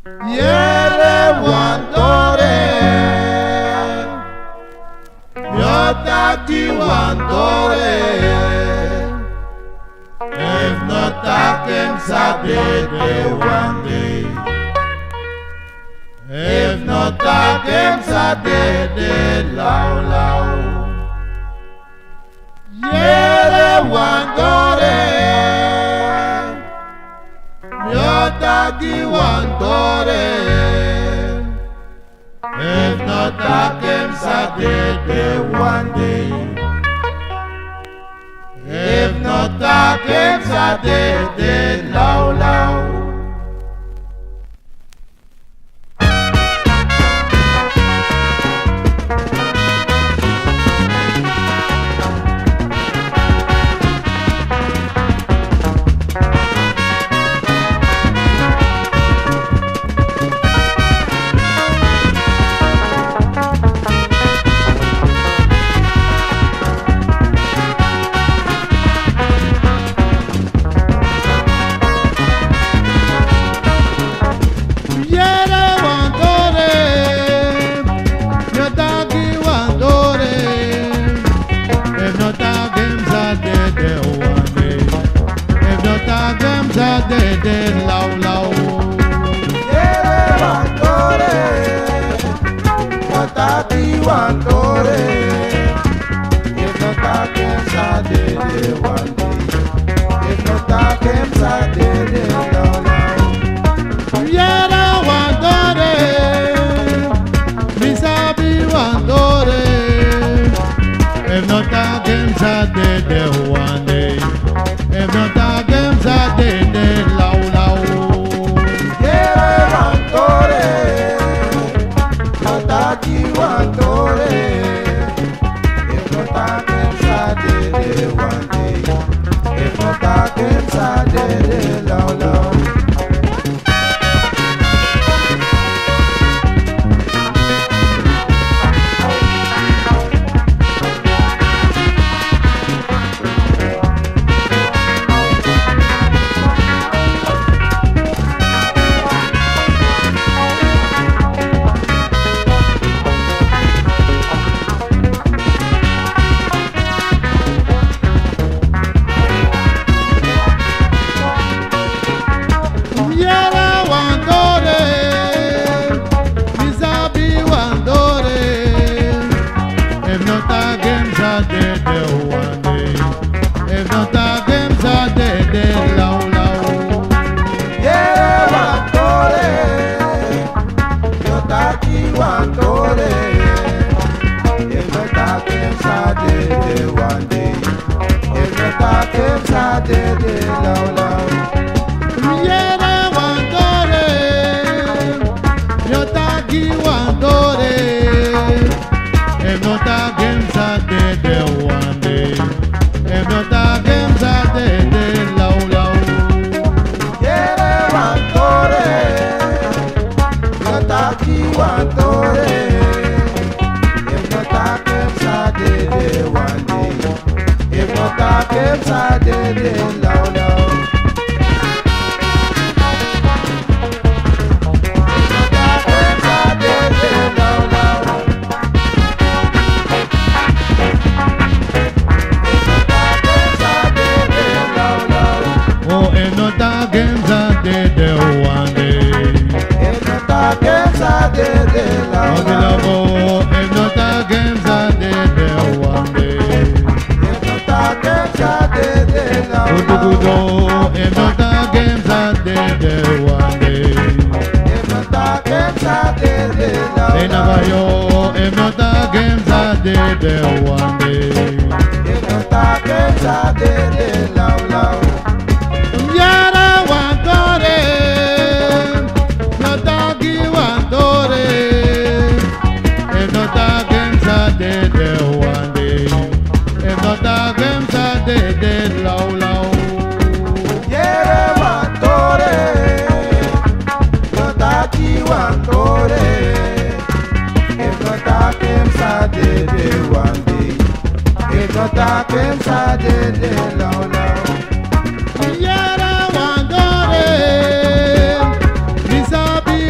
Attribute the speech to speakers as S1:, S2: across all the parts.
S1: Yere wantore, yotaki wantore. If not taken Saturday one day, if not taken Saturday low low. Yere wantore, yotaki wantore. If not taken Saturday one day, if not taken Saturday low low. Low, low. Yere wantore, wataki wantore. If not taken Saturday one day, if not taken Saturday low, low. Yere wantore, misabi wantore. If not taken Saturday one day, if not taken Saturday low, low. Yere wantore, yotaki wantore. If not taken Saturday one day, if not taken Saturday low, low. If not taken Saturday low, low. Yere wantore, yotaki wantore. If not taken Saturday one day, if not taken Saturday low, low. Yere wantore, yotaki wantore. If not taken Saturday one day, if not taken Saturday low, low. Yere wantore, yotaki wantore. If not taken Saturday one day, if not taken Saturday low, low. One day, if not taken Saturday low, low. Yere wantore, yotaki wantore. If not taken Saturday one day, if not taken Saturday low, low. Yere wantore, yotaki wantore. If not taken Saturday one day, if not taken Saturday low, low. Yere wantore, misabi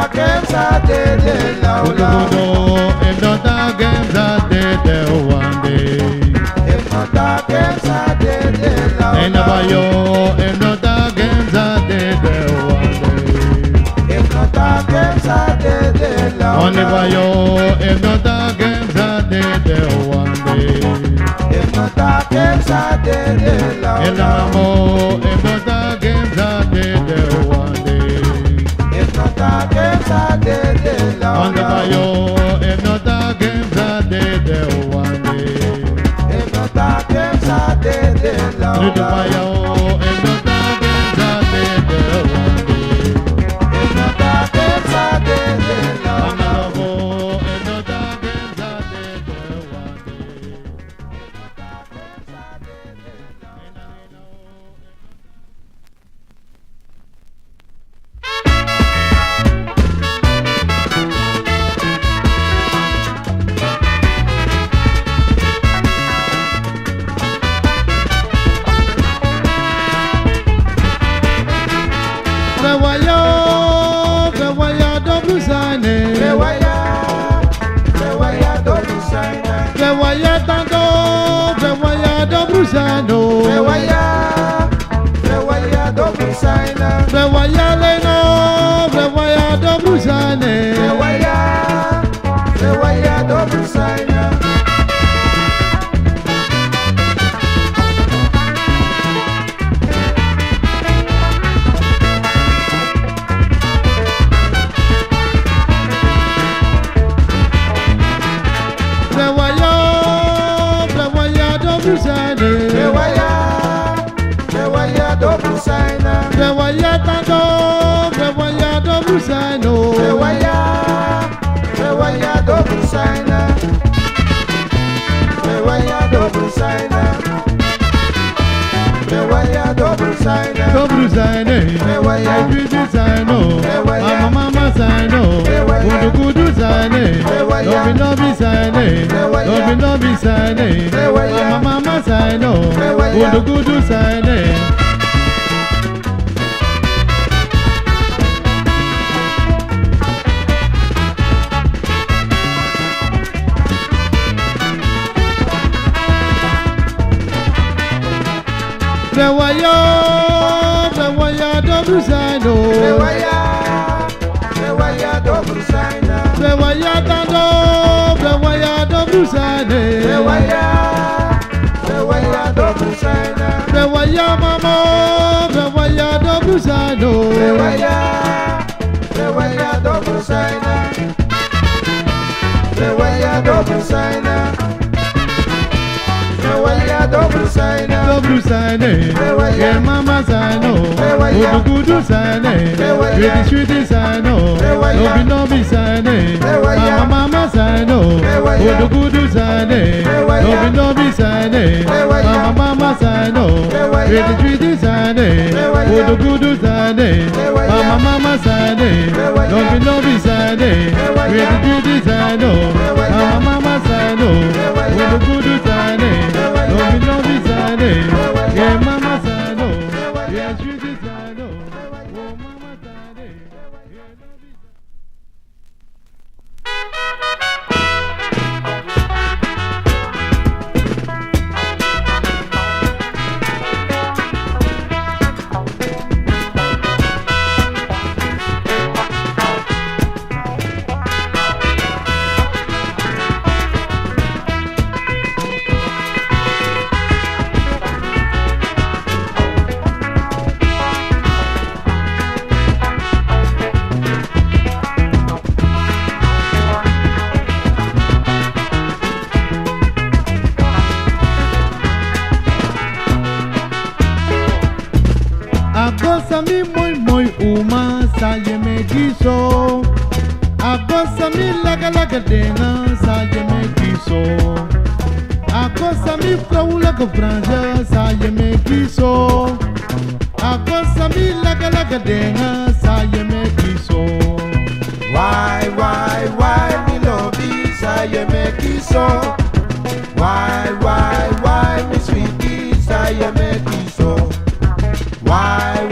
S1: games I did it low.
S2: If not the games I did it one day.
S1: If not the games I did it low.
S2: And never yo, if not the games I did it one day.
S1: If not the games I did it low.
S2: Only by yo, if not the games I did it one day.
S1: If not the games I did it low.
S2: If not the games I did it one day.
S1: If not the games I did it low.
S2: Only by yo, if not the games I did it one day.
S1: If not the games I did it low.
S2: If not by yo, if not the games I did it one day.
S1: If not the games I did it low.
S2: I'm a lover, if not the games I did it one day. Prevoyant double signé.
S1: Prévoyant double signé.
S2: Prévoyant tanto, prévoyant double signé.
S1: Prévoyant double signé.
S2: Prévoyant les noms, prévoyant double signé.
S1: Prévoyant double signé.
S2: Prévoyant double signé.
S1: Prévoyant double signé.
S2: Prévoyant tanto, prévoyant double signé.
S1: Prévoyant double signé. Prévoyant double signé. Prévoyant double signé.
S2: Double signé. Every signé. Mama signé. Kudu signé. Lobby signé. Lobby signé. Mama signé. Kudu signé. Prévoyant double signé.
S1: Prévoyant double signé.
S2: Prévoyant tanto, prévoyant double signé.
S1: Prévoyant double signé.
S2: Prévoyant maman, prévoyant double signé.
S1: Prévoyant double signé. Prévoyant double signé. Prévoyant double signé.
S2: Double signé. Yeah, mama signé. Kudu signé. Sweetie signé. Lobby signé. Mama signé. Kudu signé. Lobby signé. Mama signé. Sweetie signé. Kudu signé. Mama signé. Lobby signé. Sweetie signé. Mama signé. Kudu signé. Lobby signé. Yeah, mama signé. Yeah, sweetie signé. Oh, mama signé. Yeah, lobby signé. Agosa mi muy uma sa ye me giso. Agosa mi laga dena sa ye me giso. Agosa mi fraula ka franja sa ye me giso. Agosa mi laga dena sa ye me giso.
S1: Why, me love is I make it so. Why, me sweetie is I make it so. Why,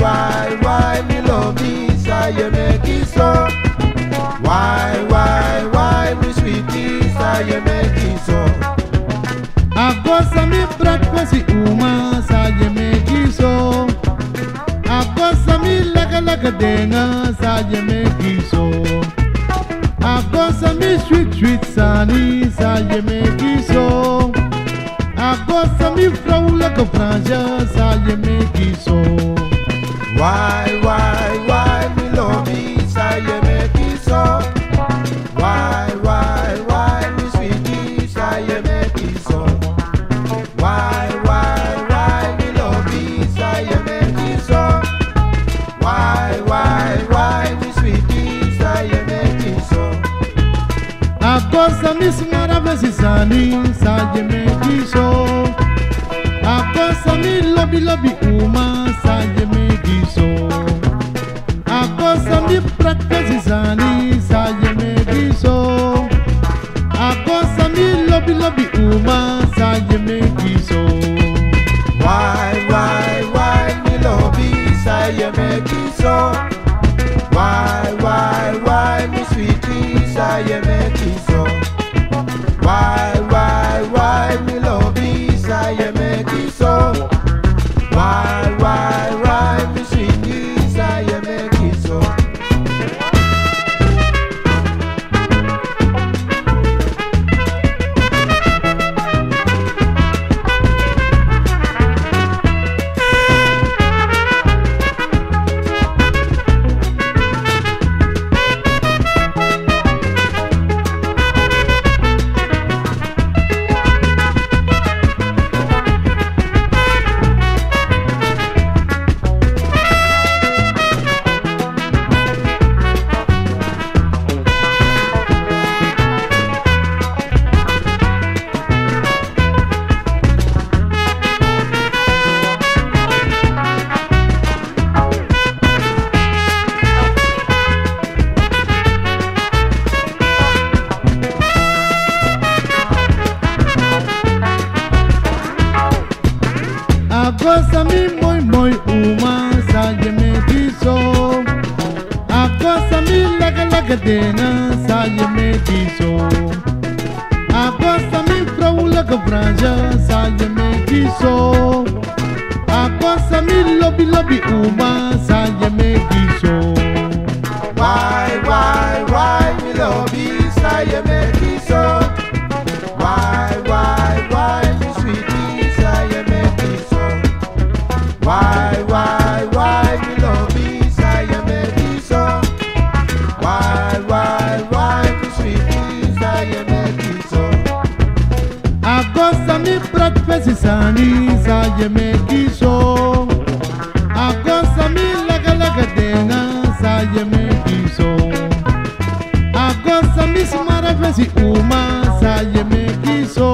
S1: me love is I make it so.
S2: dena sa ye me kiso. Agosa mi sweet sani sa ye me kiso. Agosa mi vrouwelijke franja sa je me kiso.
S1: Why, me love me, say you make it so. Why, me sweetie, say you make it so. Why, me love me, say you make it so. Why, me sweetie, say you make it so.
S2: Agosa mi smara vesi sani sa je me kiso. Agosa mi lobby uma sa je me kiso. Agosa mi prakasi sani sa je me kiso. Agosa mi lobby uma sa je me kiso.
S1: Why, me love me, say you make it so. Why, me sweetie, say you make it so. Why, me love me, say you make it so. Why, me sweetie, say you make it so.
S2: Agosa mi moi uma sa je me kiso. Agosa mi laga dena sa je me kiso. Agosa mi vrouwelijke franja sa je me kiso. Agosa mi lobby uma sa je me kiso.
S1: Why, me love me, say you make it so. Why, me sweetie, say you make it so. Why, me love me, say you make it so. Why, me sweetie, say you make it so.
S2: Agosa mi prakasi sani sa je me kiso. Agosa mi laga dena sa je me kiso. Agosa mi smara vesi uma sa je me kiso.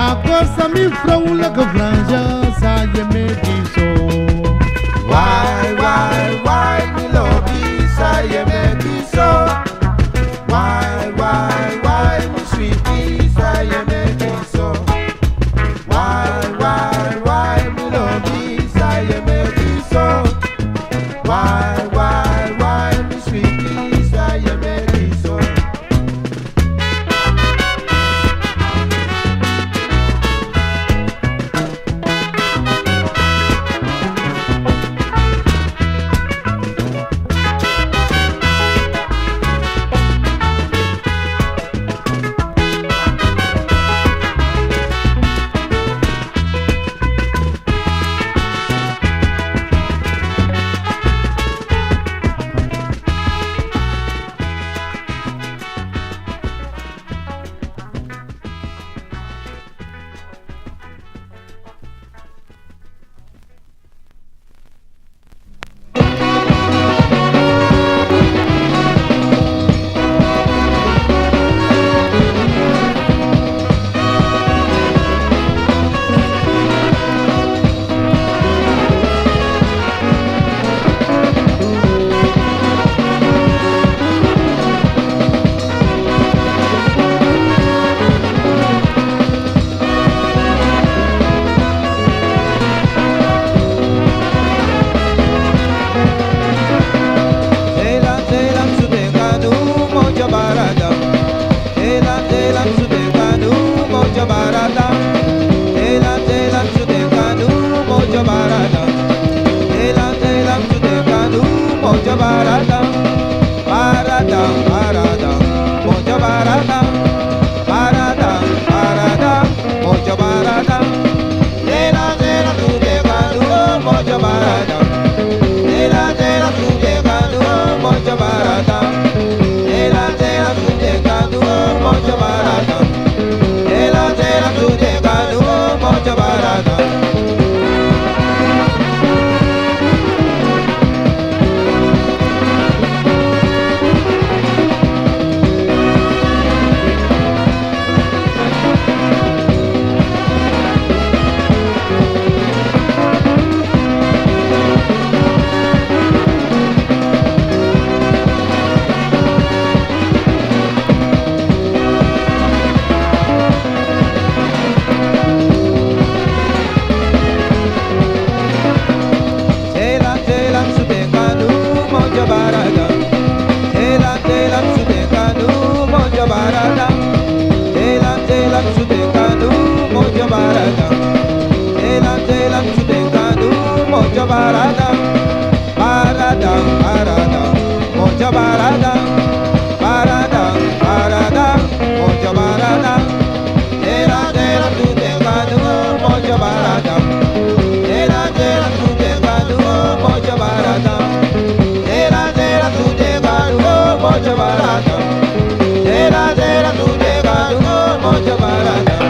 S2: Agosa mi vrouwelijke franja sa je me kiso.
S1: Why, me love me, say you make it so. Why, me sweetie, say you make it so. Why, me love me, say you make it so. Why, me sweetie, say you make it so. baradam. Telam sudekanu moja baradam. Telam sudekanu moja baradam. Baradam baradam moja baradam. Baradam baradam moja baradam. Telam sudekanu moja baradam. Telam sudekanu moja baradam. Telam sudekanu moja baradam. Telam sudekanu moja baradam.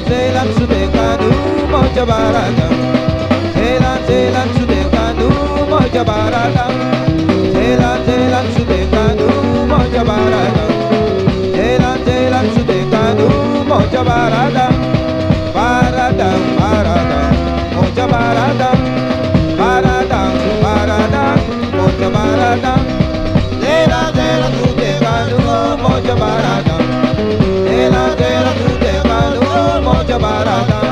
S1: Telam sudekanu moja baradam. Telam sudekanu moja baradam. Telam sudekanu moja baradam. Telam sudekanu moja baradam. Baradam baradam moja baradam. Baradam baradam moja baradam. Telam sudekanu moja baradam. Telam sudekanu moja baradam.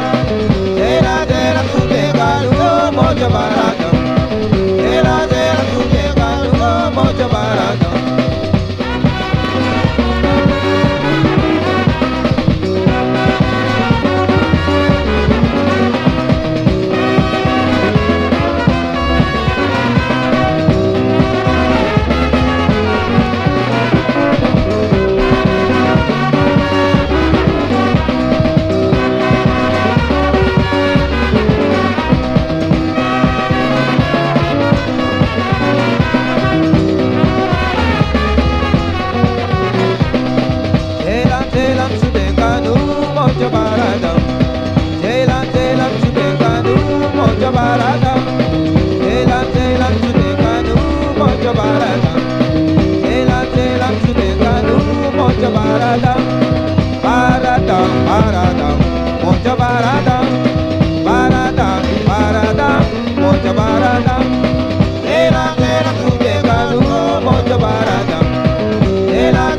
S1: Telam sudekanu moja baradam. Telam sudekanu moja baradam. Telam sudekanu moja baradam. Telam sudekanu moja baradam. Telam sudekanu moja baradam. Telam sudekanu moja baradam. Baradam baradam moja baradam. Baradam baradam moja baradam. Telam sudekanu moja baradam. Telam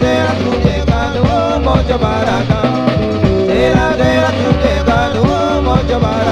S1: sudekanu moja baradam. Telam sudekanu moja baradam.